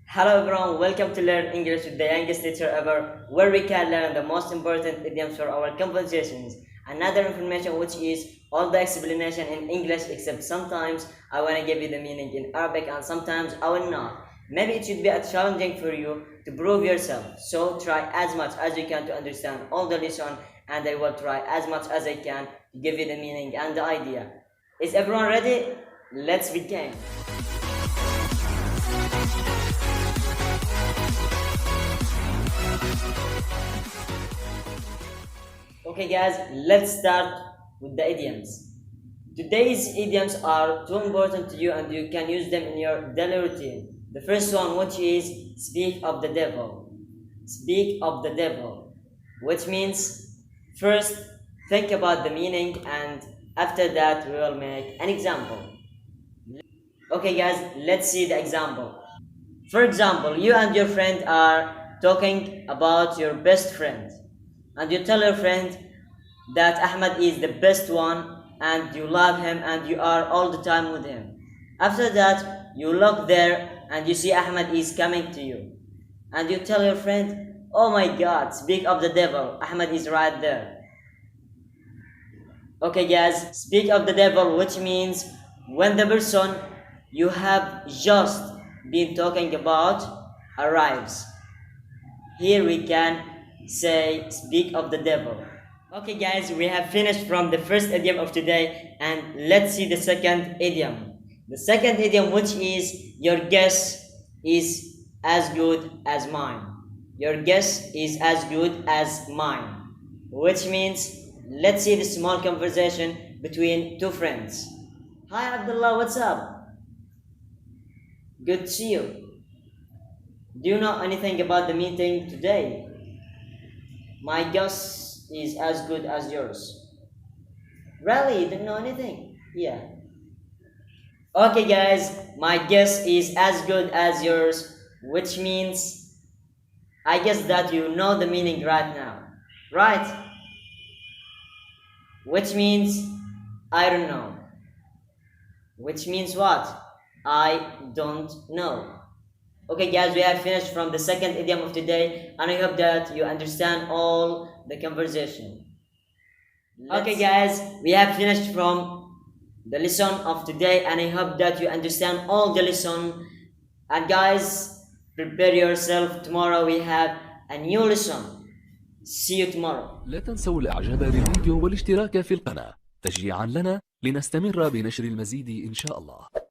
Hello everyone, welcome to Learn English with the youngest teacher ever, where we can learn the most important idioms for our conversations. Another information which is all the explanation in English except sometimes I want to give you the meaning in Arabic and sometimes I will not. Maybe it should be a challenging for you to prove yourself. So try as much as you can to understand all the lesson and I will try as much as I can to give you the meaning and the idea. Is everyone ready? Let's begin. Okay guys, let's start with the idioms. Today's idioms are too important to you and you can use them in your daily routine. The first one, which is speak of the devil. Speak of the devil, which means first think about the meaning and after that we will make an example. Okay guys, let's see the example. For example, you and your friend are talking about your best friend and you tell your friend that Ahmed is the best one and you love him and you are all the time with him. After that, you look there and you see Ahmed is coming to you. And you tell your friend, oh my god, speak of the devil, Ahmed is right there. Okay guys, speak of the devil, which means when the person you have just been talking about arrives. Here we can say speak of the devil. Okay guys, we have finished from the first idiom of today and let's see the second idiom. The second idiom, which is your guess is as good as mine. Your guess is as good as mine. Which means, let's see the small conversation between two friends. Hi Abdullah, what's up? Good to see you. Do you know anything about the meeting today? My guess is as good as yours. Really? You don't know anything? Yeah. Okay guys, my guess is as good as yours, which means I guess that you know the meaning right now. Right? Which means I don't know. Which means what? I don't know. Okay guys, we have finished from the second idiom of today and I hope that you understand all the conversation. Okay guys, we have finished from the lesson of today and I hope that you understand all the lesson. And guys, prepare yourself, tomorrow we have a new lesson. See you tomorrow. لا تنسوا الإعجاب بالفيديو والاشتراك في القناة تشجيعا لنا لنستمر بنشر المزيد إن شاء الله.